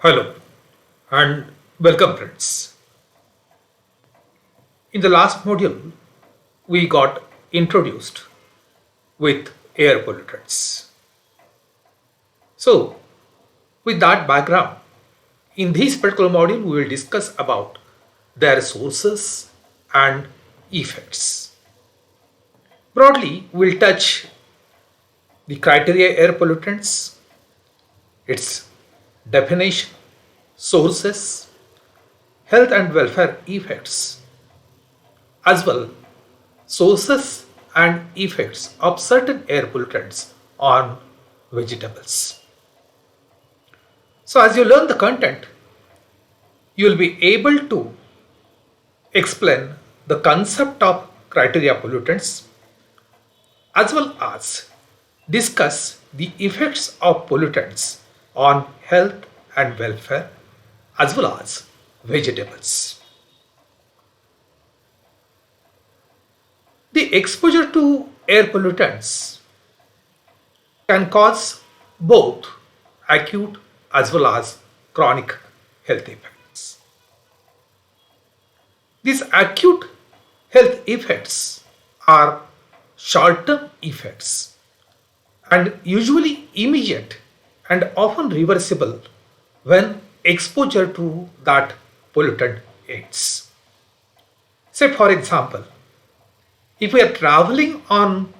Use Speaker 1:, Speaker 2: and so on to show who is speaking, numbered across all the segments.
Speaker 1: Hello and welcome, friends. In the last module, we got introduced with air pollutants. So, with that background, in this particular module, we will discuss about their sources and effects. Broadly, we'll touch the criteria air pollutants, its definition, sources, health and welfare effects, as well sources and effects of certain air pollutants on vegetables. So, as you learn the content, you will be able to explain the concept of criteria pollutants as well as discuss the effects of pollutants on health and welfare as well as vegetables. The exposure to air pollutants can cause both acute as well as chronic health effects. These acute health effects are short term effects and usually immediate and often reversible when exposure to that pollutant ends. Say, for example, if we are traveling on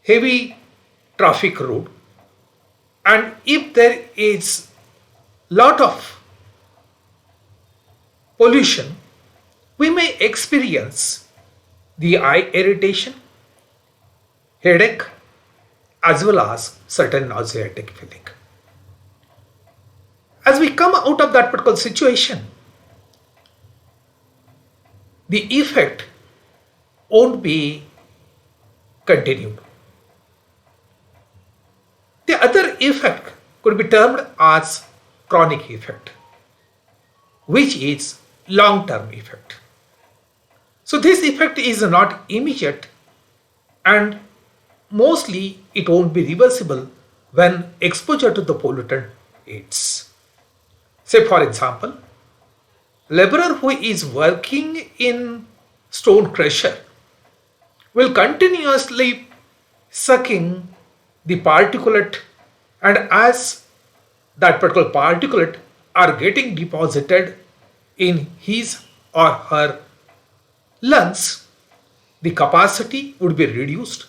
Speaker 1: heavy traffic road and if there is lot of pollution, we may experience the eye irritation, headache, as well as certain nauseatic feeling. As we come out of that particular situation, the effect won't be continued. The other effect could be termed as chronic effect, which is long-term effect. So this effect is not immediate and mostly it won't be reversible when exposure to the pollutant ends. Say, for example, laborer who is working in stone crusher will continuously sucking the particulate, and as that particular particulate are getting deposited in his or her lungs, the capacity would be reduced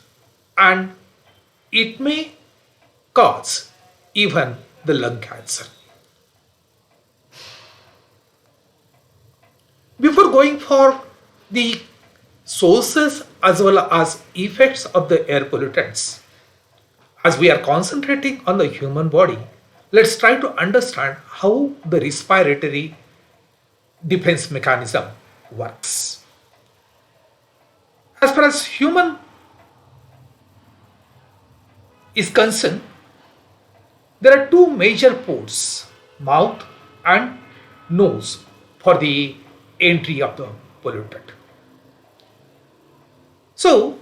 Speaker 1: and it may cause even the lung cancer. Before going for the sources as well as effects of the air pollutants, as we are concentrating on the human body, let's try to understand how the respiratory defense mechanism works. As far as human is concerned, there are two major ports, mouth and nose, for the entry of the pollutant. So,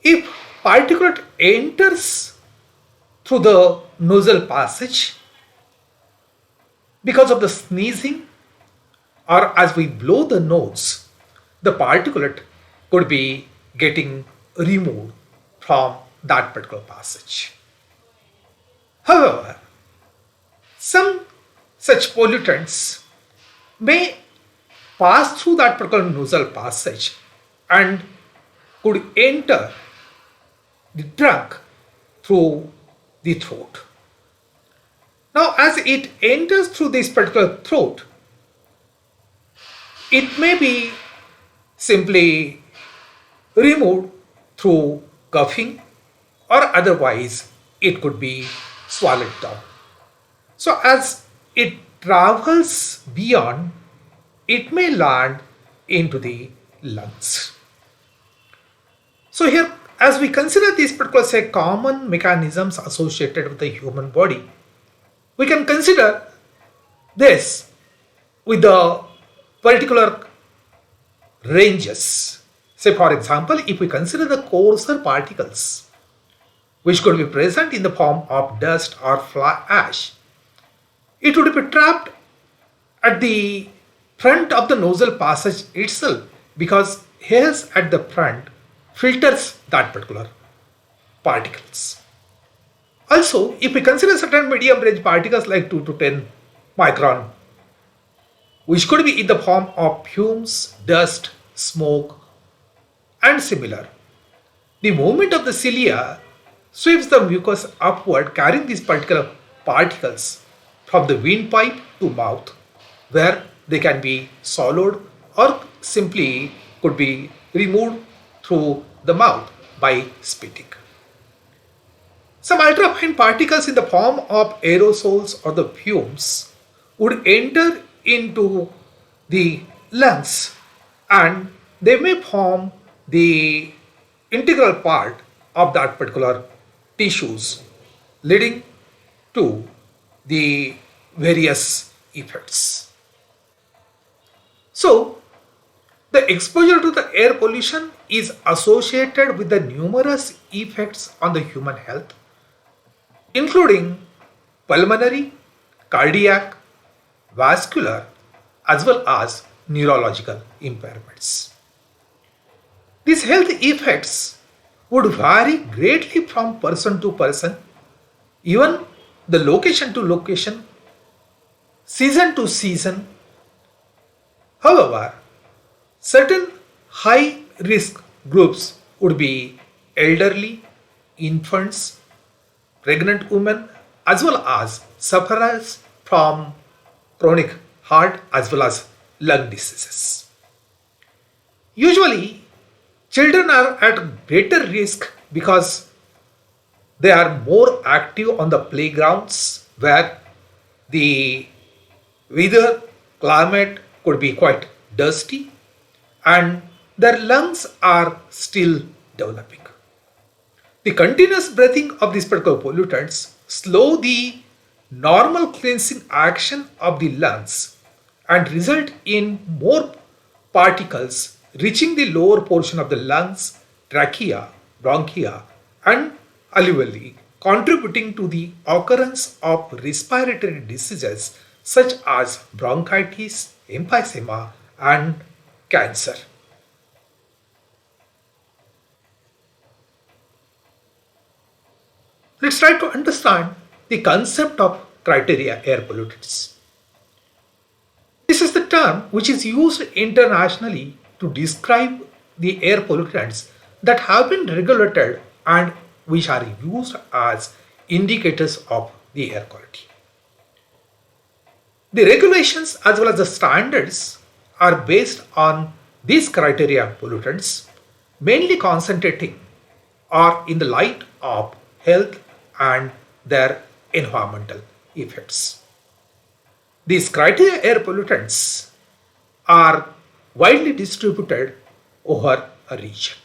Speaker 1: if particulate enters through the nasal passage because of the sneezing or as we blow the nose, the particulate could be getting removed from that particular passage. However, some such pollutants may pass through that particular nasal passage and could enter the trunk through the throat. Now, as it enters through this particular throat, it may be simply removed through coughing or otherwise it could be swallowed down. So, as it travels beyond, it may land into the lungs. So, here, as we consider these particular say common mechanisms associated with the human body, we can consider this with the particular ranges. Say, for example, if we consider the coarser particles, which could be present in the form of dust or fly ash. It would be trapped at the front of the nozzle passage itself because hairs at the front filters that particular particles. Also, if we consider certain medium range particles like 2 to 10 micron, which could be in the form of fumes, dust, smoke, and similar, the movement of the cilia sweeps the mucus upward, carrying these particular particles from the windpipe to mouth, where they can be swallowed or simply could be removed through the mouth by spitting. Some ultrafine particles in the form of aerosols or the fumes would enter into the lungs and they may form the integral part of that particular tissues, leading to the various effects. So, the exposure to the air pollution is associated with the numerous effects on the human health, including pulmonary, cardiac, vascular, as well as neurological impairments. These health effects would vary greatly from person to person, even the location to location, season to season. However, certain high risk groups would be elderly, infants, pregnant women, as well as sufferers from chronic heart as well as lung diseases. Usually, children are at greater risk because they are more active on the playgrounds where the weather climate could be quite dusty and their lungs are still developing. The continuous breathing of these particular pollutants slow the normal cleansing action of the lungs and result in more particles reaching the lower portion of the lungs, trachea, bronchia, and alveoli, contributing to the occurrence of respiratory diseases such as bronchitis, emphysema, and cancer. Let's try to understand the concept of criteria air pollutants. This is the term which is used internationally to describe the air pollutants that have been regulated and which are used as indicators of the air quality. The regulations as well as the standards are based on these criteria pollutants, mainly concentrating or in the light of health and their environmental effects. These criteria air pollutants are widely distributed over a region.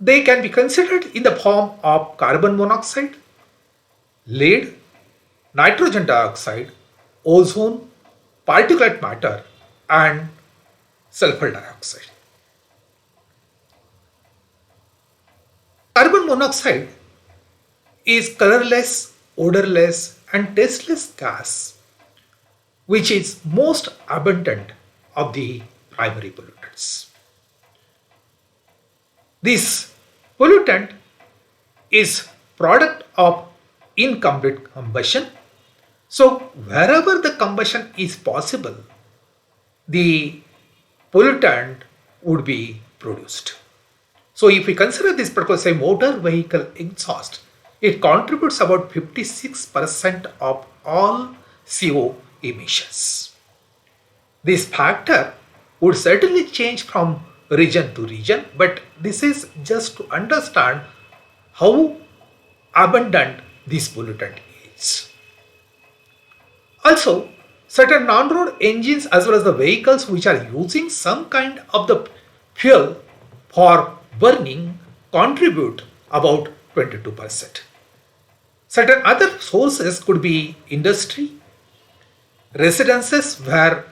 Speaker 1: They can be considered in the form of carbon monoxide, lead, nitrogen dioxide, ozone, particulate matter, and sulfur dioxide. Carbon monoxide is colorless, odorless, and tasteless gas, which is most abundant of the primary pollutants. This pollutant is product of incomplete combustion. So wherever the combustion is possible, the pollutant would be produced. So if we consider this particular say motor vehicle exhaust, it contributes about 56% of all CO emissions. This factor would certainly change from region to region, but this is just to understand how abundant this pollutant is. Also, certain non-road engines as well as the vehicles which are using some kind of the fuel for burning contribute about 22%. Certain other sources could be industry, residences where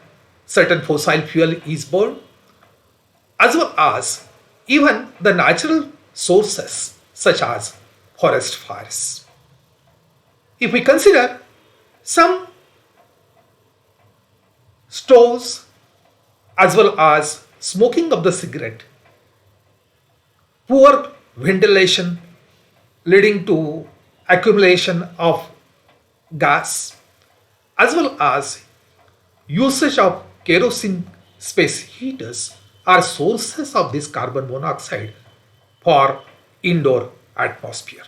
Speaker 1: certain fossil fuel is burned, as well as even the natural sources such as forest fires. If we consider some stoves as well as smoking of the cigarette, poor ventilation leading to accumulation of gas, as well as usage of kerosene space heaters are sources of this carbon monoxide for indoor atmosphere.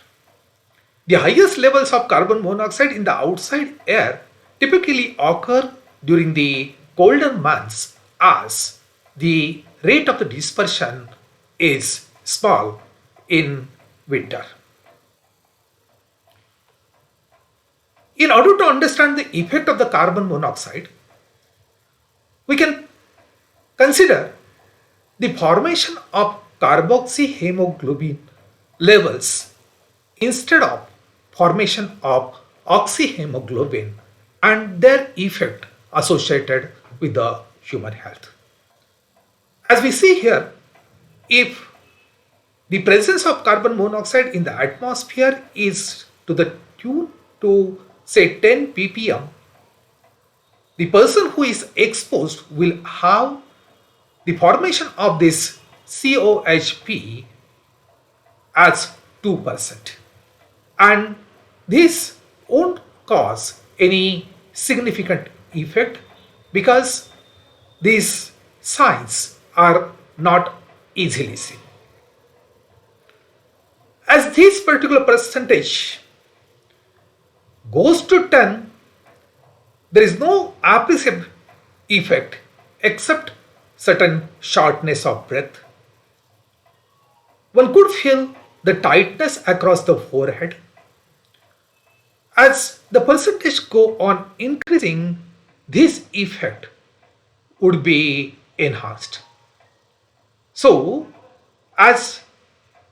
Speaker 1: The highest levels of carbon monoxide in the outside air typically occur during the colder months as the rate of the dispersion is small in winter. In order to understand the effect of the carbon monoxide, we can consider the formation of carboxyhemoglobin levels instead of formation of oxyhemoglobin and their effect associated with the human health. As we see here, if the presence of carbon monoxide in the atmosphere is to the tune to say 10 ppm, the person who is exposed will have the formation of this COHP as 2%. And this won't cause any significant effect because these signs are not easily seen. As this particular percentage goes to 10, there is no appreciable effect except certain shortness of breath. One could feel the tightness across the forehead. As the percentage go on increasing, this effect would be enhanced. So, as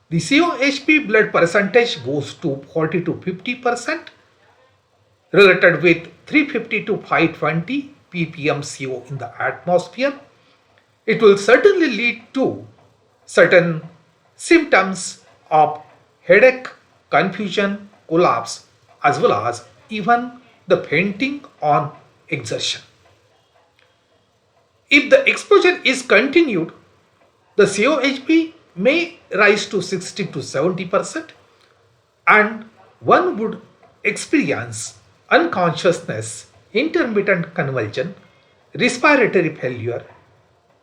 Speaker 1: the COHP blood percentage goes to 40 to 50%, related with 350 to 520 ppm CO in the atmosphere, it will certainly lead to certain symptoms of headache, confusion, collapse, as well as even the fainting on exertion. If the exposure is continued, the COHP may rise to 60 to 70%, and one would experience unconsciousness, intermittent convulsion, respiratory failure,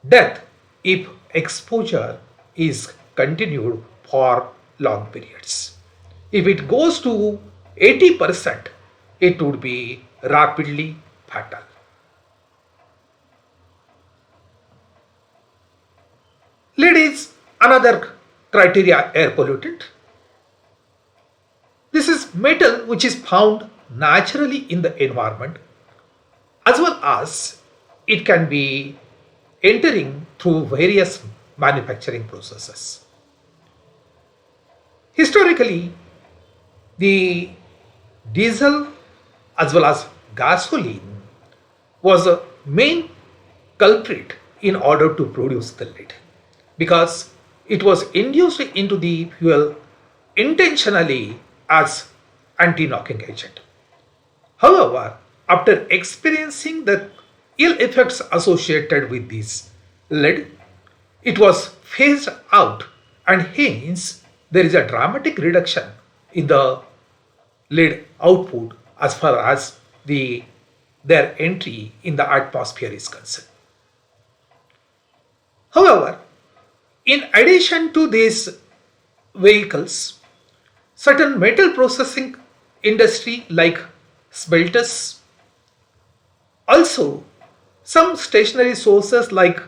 Speaker 1: death if exposure is continued for long periods. If it goes to 80%, it would be rapidly fatal. Lead is another criteria air pollutant. This is metal which is found naturally in the environment, as well as it can be entering through various manufacturing processes. Historically, the diesel as well as gasoline was a main culprit in order to produce the lead because it was induced into the fuel intentionally as anti-knocking agent. However, after experiencing the ill effects associated with this lead, it was phased out and hence there is a dramatic reduction in the lead output as far as their entry in the atmosphere is concerned. However, in addition to these vehicles, certain metal processing industry like smelters, also some stationary sources like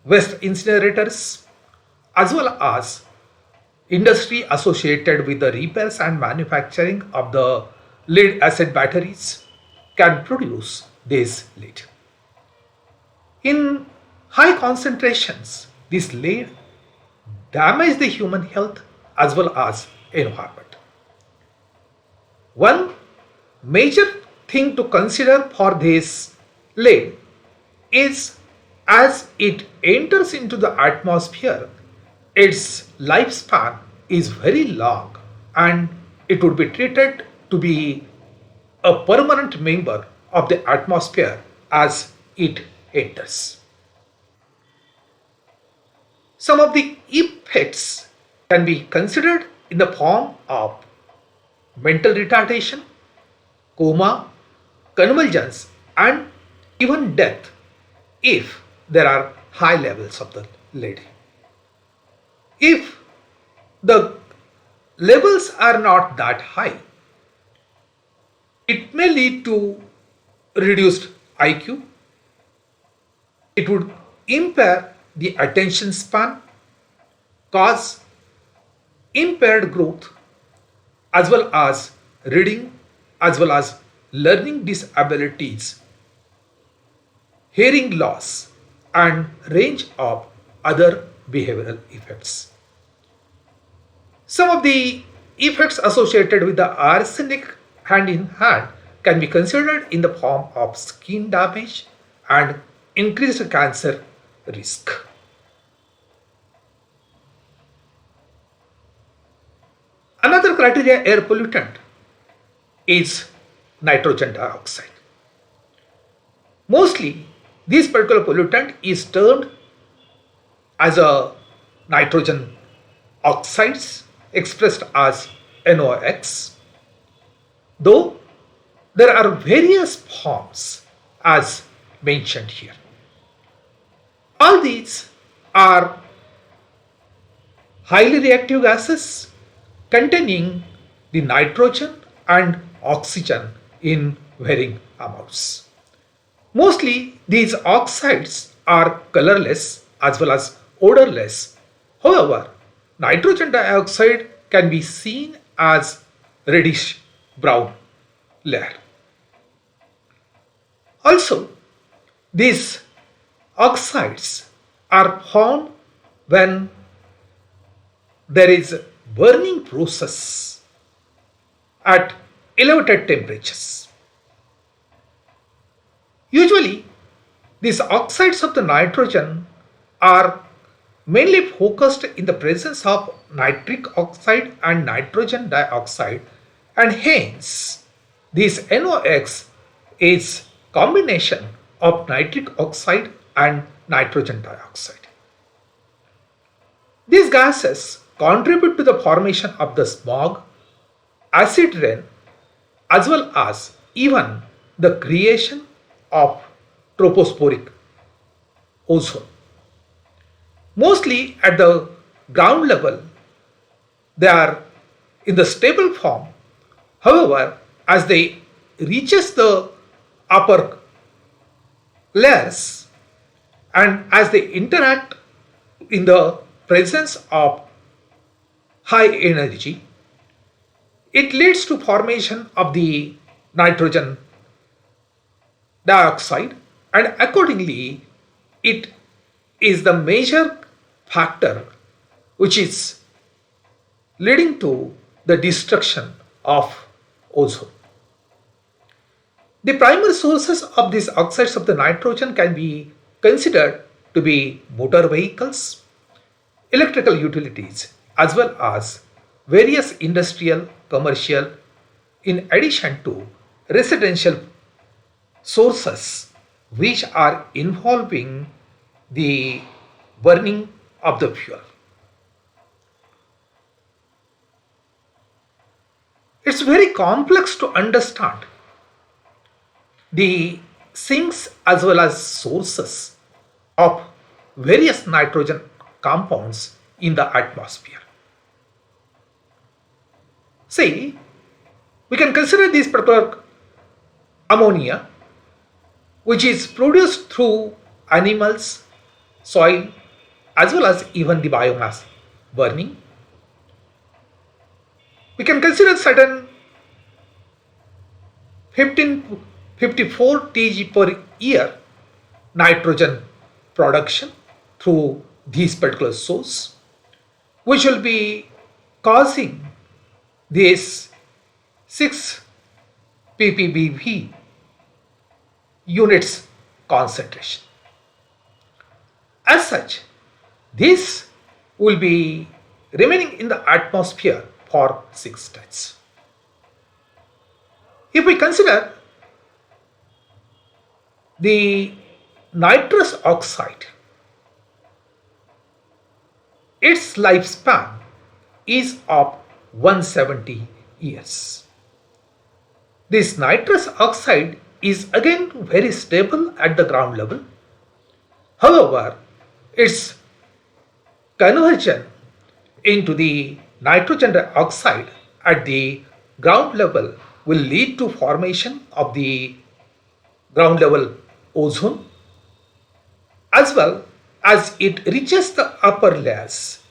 Speaker 1: waste incinerators, as well as industry associated with the repairs and manufacturing of the lead acid batteries can produce this lead. In high concentrations, this lead damage the human health as well as environment. One major thing to consider for this lead is as it enters into the atmosphere, its lifespan is very long and it would be treated to be a permanent member of the atmosphere as it enters. Some of the effects can be considered in the form of mental retardation, coma, convulsions, and even death if there are high levels of the lead. If the levels are not that high, it may lead to reduced IQ. It would impair the attention span, cause impaired growth, as well as reading, as well as learning disabilities, hearing loss, and range of other behavioral effects. Some of the effects associated with the arsenic hand in hand can be considered in the form of skin damage and increased cancer risk. Another criteria air pollutant is nitrogen dioxide. Mostly, this particular pollutant is termed as a nitrogen oxides expressed as NOx, though there are various forms as mentioned here. All these are highly reactive gases containing the nitrogen and oxygen in varying amounts. Mostly these oxides are colorless as well as odorless. However, nitrogen dioxide can be seen as reddish brown layer. Also, these oxides are formed when there is burning process at elevated temperatures. Usually, these oxides of the nitrogen are mainly focused in the presence of nitric oxide and nitrogen dioxide, and hence this NOx is combination of nitric oxide and nitrogen dioxide. These gases contribute to the formation of the smog, acid rain, as well as even the creation of tropospheric ozone. Mostly at the ground level, they are in the stable form. However, as they reaches the upper layers and as they interact in the presence of high energy, it leads to formation of the nitrogen dioxide, and accordingly it is the major factor which is leading to the destruction of ozone. The primary sources of these oxides of the nitrogen can be considered to be motor vehicles, electrical utilities, as well as various industrial, commercial, in addition to residential sources which are involving the burning of the fuel. It's very complex to understand the sinks as well as sources of various nitrogen compounds in the atmosphere. See, we can consider this particular ammonia, which is produced through animals, soil, as well as even the biomass burning. We can consider certain 54 kg per year nitrogen production through these particular source, which will be causing this 6 ppb units concentration. As such, this will be remaining in the atmosphere for 6 days. If we consider the nitrous oxide, its lifespan is of 170 years. This nitrous oxide is again very stable at the ground level. However, its conversion into the nitrogen dioxide at the ground level will lead to formation of the ground level ozone, as well as it reaches the upper layers.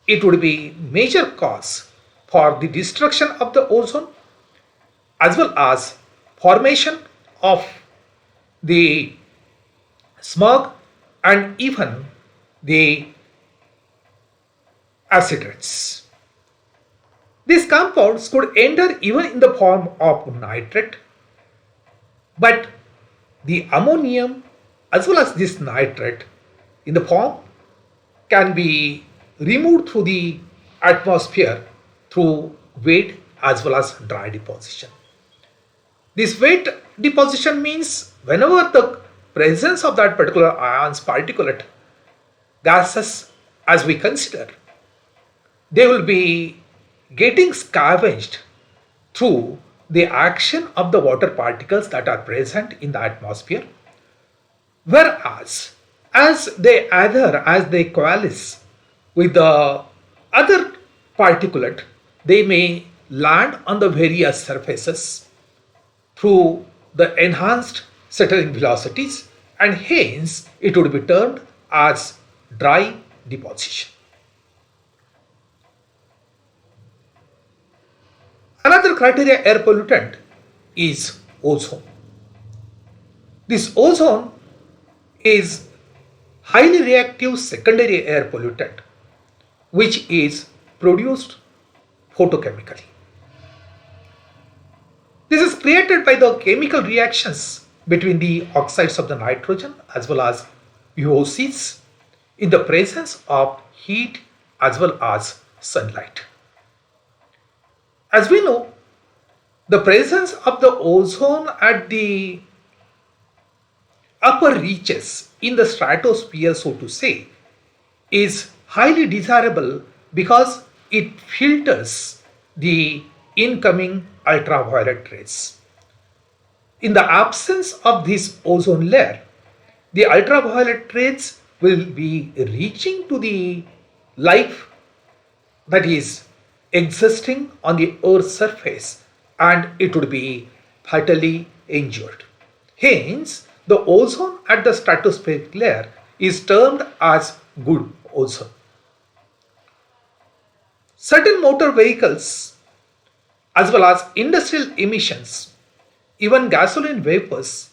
Speaker 1: It would be major cause for the destruction of the ozone as well as formation of the smog and even the acid rains. These compounds could enter even in the form of nitrate, but the ammonium as well as this nitrate in the form can be removed through the atmosphere through wet as well as dry deposition. This wet deposition means whenever the presence of that particular ions particulate gases as we consider, they will be getting scavenged through the action of the water particles that are present in the atmosphere, whereas as they coalesce with the other particulate, they may land on the various surfaces through the enhanced settling velocities, and hence it would be termed as dry deposition. Another criteria air pollutant is ozone. This ozone is highly reactive secondary air pollutant which is produced photochemically. This is created by the chemical reactions between the oxides of the nitrogen as well as VOCs in the presence of heat as well as sunlight. As we know, the presence of the ozone at the upper reaches in the stratosphere, so to say, is highly desirable because it filters the incoming ultraviolet rays. In the absence of this ozone layer, the ultraviolet rays will be reaching to the life that is existing on the Earth's surface and it would be fatally injured. Hence, the ozone at the stratospheric layer is termed as good ozone. Certain motor vehicles as well as industrial emissions, even gasoline vapors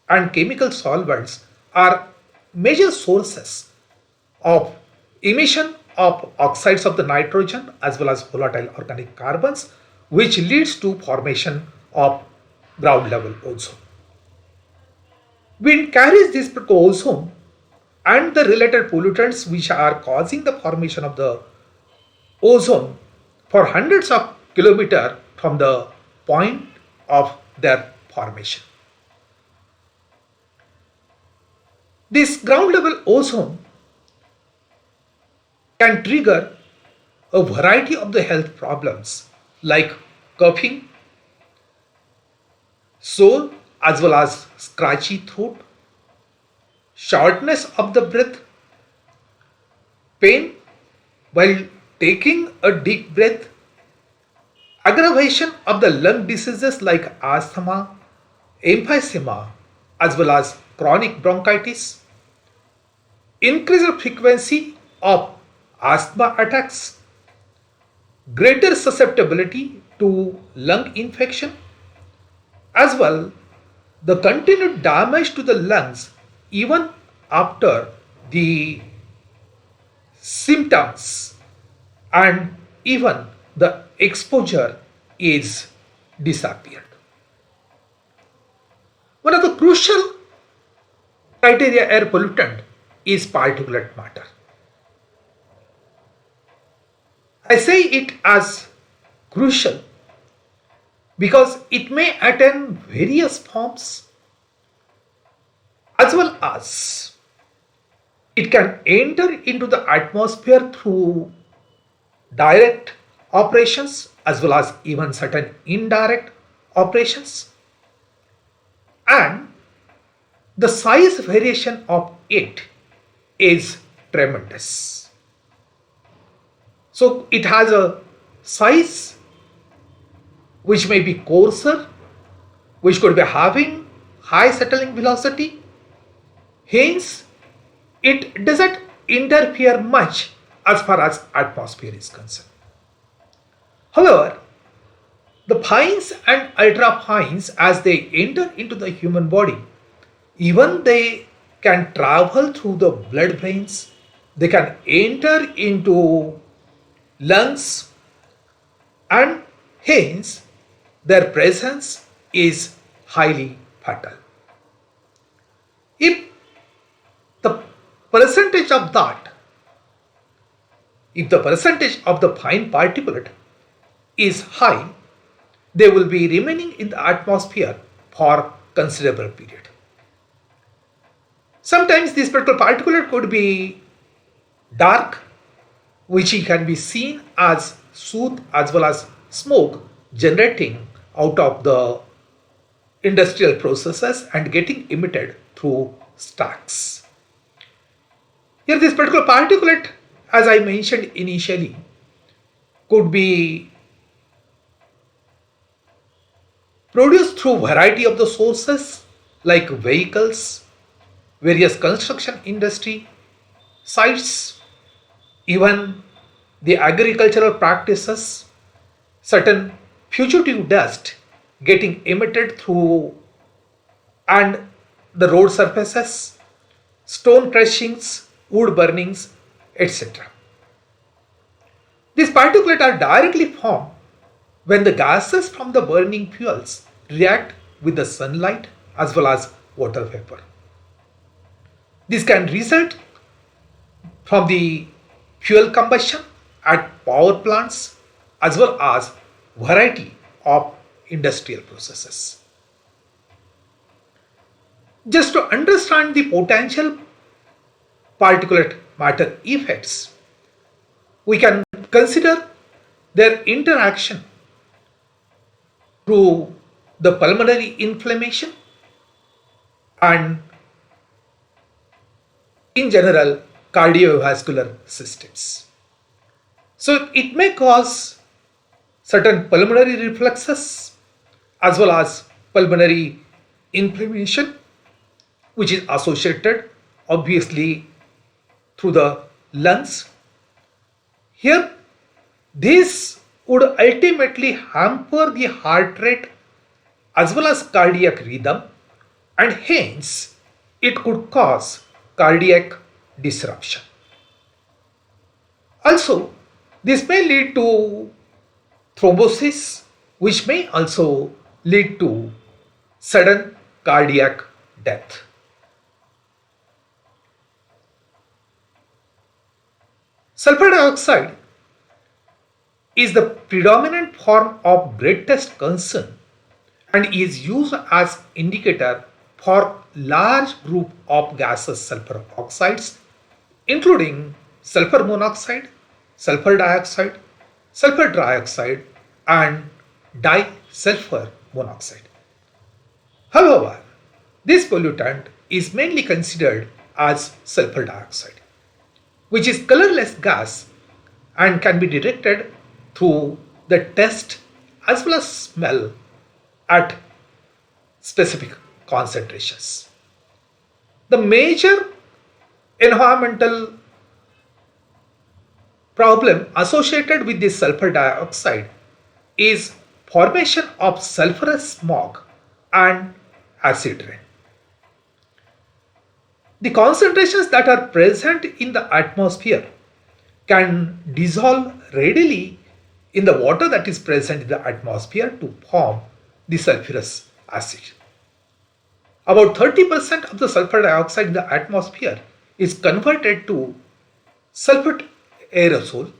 Speaker 1: and chemical solvents are major sources of emission of oxides of the nitrogen as well as volatile organic carbons, which leads to formation of ground level ozone. Wind carries this ozone and the related pollutants which are causing the formation of the ozone for hundreds of kilometers from the point of their formation. This ground level ozone can trigger a variety of the health problems like coughing, sore as well as scratchy throat, shortness of the breath, pain while taking a deep breath, aggravation of the lung diseases like asthma, emphysema as well as chronic bronchitis, increased frequency of asthma attacks, greater susceptibility to lung infection, as well the continued damage to the lungs even after the symptoms and even the exposure is disappeared. One of the crucial criteria air pollutant is particulate matter. I say it as crucial because it may attain various forms as well as it can enter into the atmosphere through direct operations as well as even certain indirect operations, and the size variation of it is tremendous. So it has a size which may be coarser, which could be having high settling velocity. Hence, it doesn't interfere much as far as atmosphere is concerned. However, the fines and ultrafines, as they enter into the human body, even they can travel through the blood veins, they can enter into lungs, and hence their presence is highly fatal. If the percentage of that, if the percentage of the fine particulate is high, they will be remaining in the atmosphere for considerable period. Sometimes this particular particulate could be dark, which can be seen as soot as well as smoke generating out of the industrial processes and getting emitted through stacks. Here, this particular particulate, as I mentioned initially, could be produced through variety of the sources like vehicles, various construction industry, sites, even the agricultural practices, certain fugitive dust getting emitted through and the road surfaces, stone crushings, wood burnings, etc. These particulates are directly formed when the gases from the burning fuels react with the sunlight as well as water vapor. This can result from the fuel combustion at power plants as well as variety of industrial processes. Just to understand the potential particulate matter effects, we can consider their interaction through the pulmonary inflammation and in general cardiovascular systems. So it may cause certain pulmonary reflexes as well as pulmonary inflammation, which is associated obviously through the lungs. Here, this would ultimately hamper the heart rate as well as cardiac rhythm, and hence it could cause cardiac disruption. Also, this may lead to thrombosis, which may also lead to sudden cardiac death. Sulfur dioxide is the predominant form of greatest concern and is used as indicator for large group of gaseous sulfur oxides, including sulfur monoxide, sulfur dioxide, sulfur trioxide, and disulfur monoxide. However, this pollutant is mainly considered as sulfur dioxide, which is colorless gas and can be detected through the taste as well as smell at specific concentrations. The major environmental problem associated with this sulfur dioxide is formation of sulfurous smog and acid rain. The concentrations that are present in the atmosphere can dissolve readily in the water that is present in the atmosphere to form the sulfurous acid. About 30% of the sulfur dioxide in the atmosphere is converted to sulfate aerosol,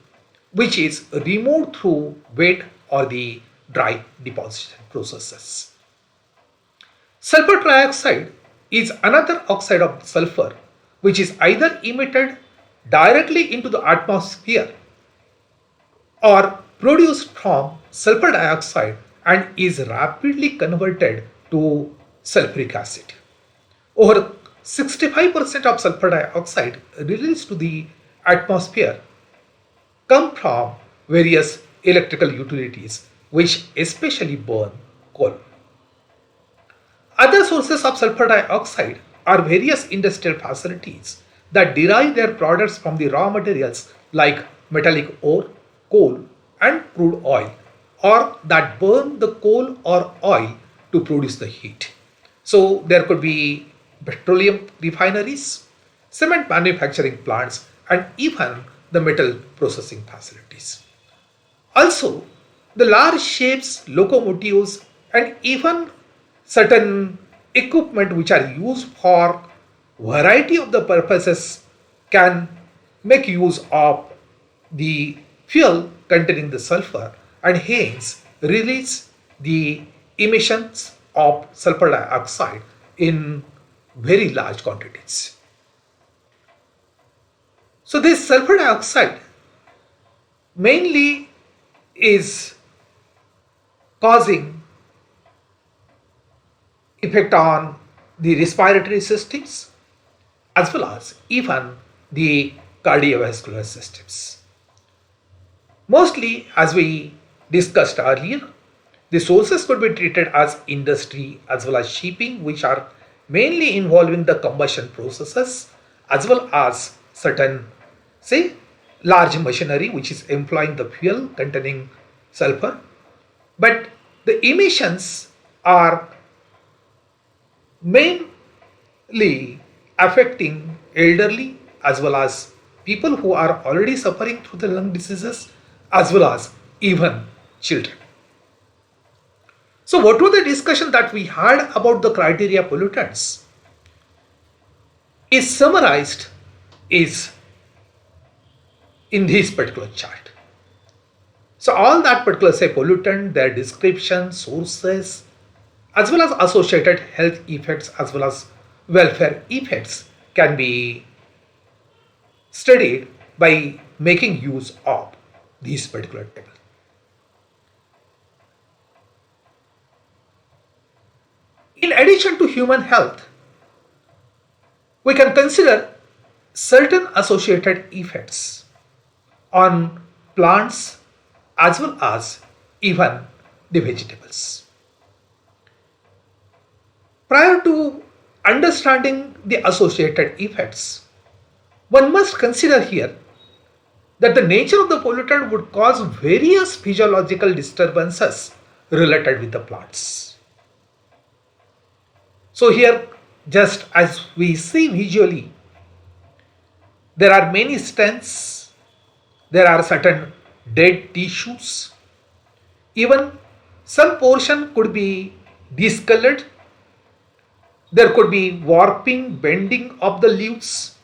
Speaker 1: which is removed through wet or the dry deposition processes. Sulfur trioxide is another oxide of sulfur which is either emitted directly into the atmosphere or produced from sulfur dioxide and is rapidly converted to sulfuric acid. Over 65% of sulfur dioxide released to the atmosphere come from various electrical utilities which especially burn coal. Other sources of sulfur dioxide are various industrial facilities that derive their products from the raw materials like metallic ore, coal, and crude oil, or that burn the coal or oil to produce the heat. So there could be petroleum refineries, cement manufacturing plants, and even the metal processing facilities. Also, the large ships, locomotives, and even certain equipment which are used for variety of the purposes can make use of the fuel containing the sulfur and hence release the emissions of sulfur dioxide in very large quantities. So this sulfur dioxide mainly is causing effect on the respiratory systems as well as even the cardiovascular systems. Mostly, as we discussed earlier, the sources could be treated as industry as well as shipping, which are mainly involving the combustion processes as well as certain, say, large machinery which is employing the fuel containing sulfur. But the emissions are mainly affecting elderly as well as people who are already suffering through the lung diseases as well as even children. So what was the discussion that we had about the criteria pollutants is summarized is in this particular chart. So all that particular say pollutant, their description, sources, as well as associated health effects as well as welfare effects can be studied by making use of these particular table. In addition to human health, we can consider certain associated effects on plants as well as even the vegetables. Prior to understanding the associated effects, one must consider here that the nature of the pollutant would cause various physiological disturbances related with the plants. So here, just as we see visually, there are many stents, there are certain dead tissues, even some portion could be discolored, there could be warping, bending of the leaves,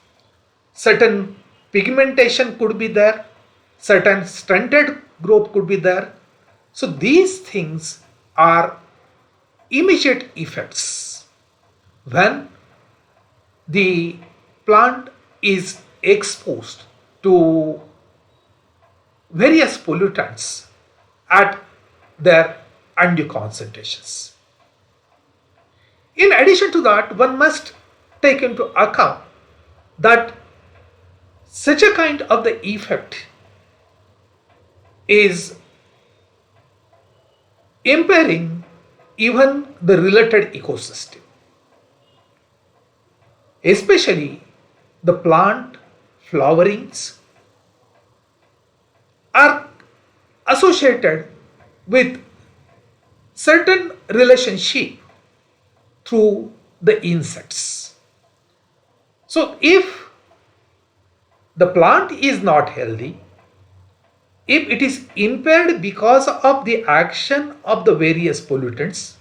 Speaker 1: certain pigmentation could be there, certain stunted growth could be there. So these things are immediate effects when the plant is exposed to various pollutants at their undue concentrations. In addition to that, one must take into account that such a kind of the effect is impairing even the related ecosystem, especially the plant flowerings are associated with certain relationship through the insects. So if the plant is not healthy, if it is impaired because of the action of the various pollutants,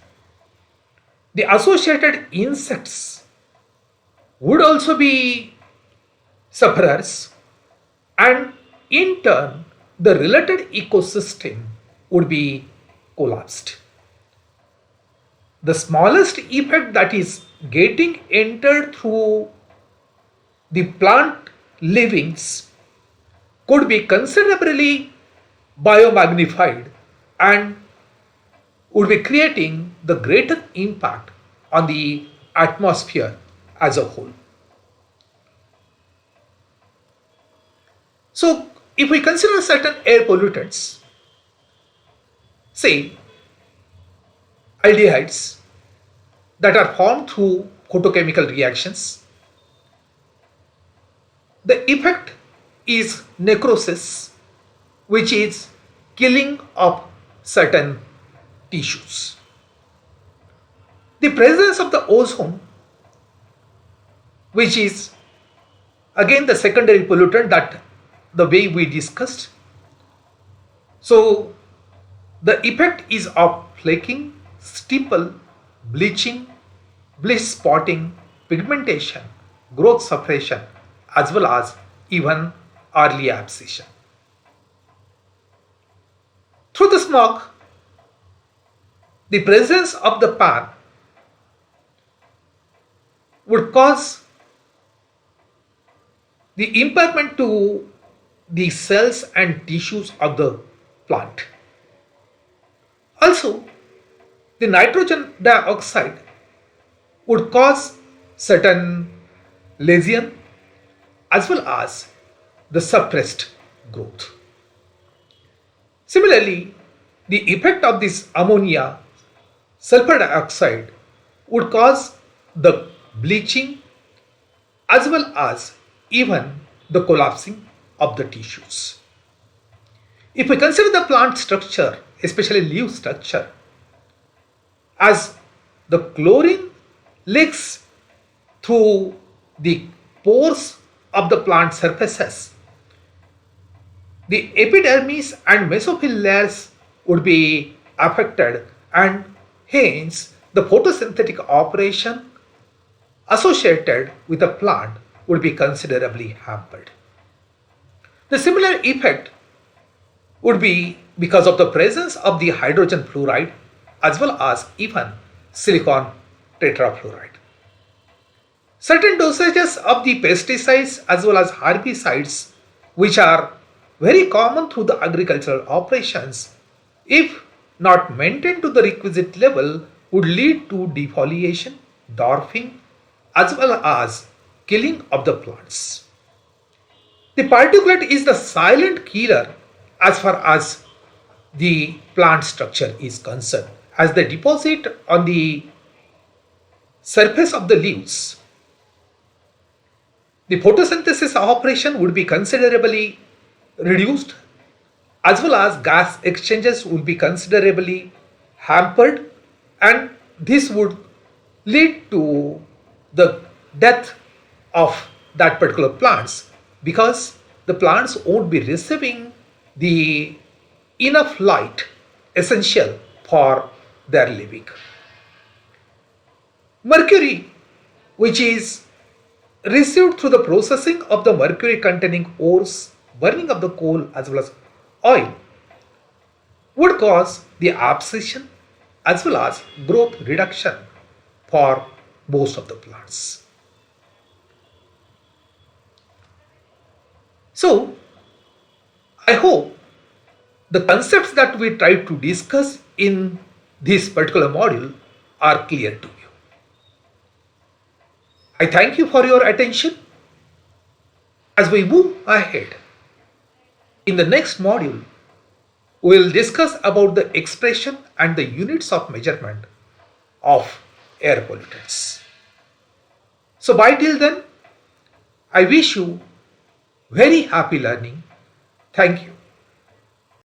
Speaker 1: the associated insects would also be sufferers, and in turn the related ecosystem would be collapsed. The smallest effect that is getting entered through the plant livings could be considerably biomagnified and would be creating the greater impact on the atmosphere as a whole. So, if we consider certain air pollutants, say aldehydes that are formed through photochemical reactions, the effect is necrosis, which is killing of certain tissues. The presence of the ozone, which is again the secondary pollutant that the way we discussed. So the effect is of flaking, stipple, bleaching, bleach spotting, pigmentation, growth suppression, as well as even early abscission. Through the smog, the presence of the pan would cause the impairment to the cells and tissues of the plant. Also, the nitrogen dioxide would cause certain lesion as well as the suppressed growth. Similarly, the effect of this ammonia, sulfur dioxide would cause the bleaching as well as even the collapsing of the tissues. If we consider the plant structure, especially leaf structure, as the chlorine leaks through the pores of the plant surfaces, the epidermis and mesophyll layers would be affected, and hence the photosynthetic operation associated with the plant would be considerably hampered. The similar effect would be because of the presence of the hydrogen fluoride as well as even silicon tetrafluoride. Certain dosages of the pesticides as well as herbicides, which are very common through the agricultural operations, if not maintained to the requisite level, would lead to defoliation, dwarfing, as well as killing of the plants. The particulate is the silent killer as far as the plant structure is concerned, as they deposit on the surface of the leaves. The photosynthesis operation would be considerably reduced, as well as gas exchanges would be considerably hampered, and this would lead to the death of that particular plants, because the plants won't be receiving the enough light essential for their living. Mercury, which is received through the processing of the mercury containing ores, burning of the coal as well as oil, would cause the abscission as well as growth reduction for most of the plants. So, I hope the concepts that we tried to discuss in this particular module are clear to you. I thank you for your attention. As we move ahead, in the next module, we will discuss about the expression and the units of measurement of air pollutants. So, bye till then, I wish you very happy learning. Thank you.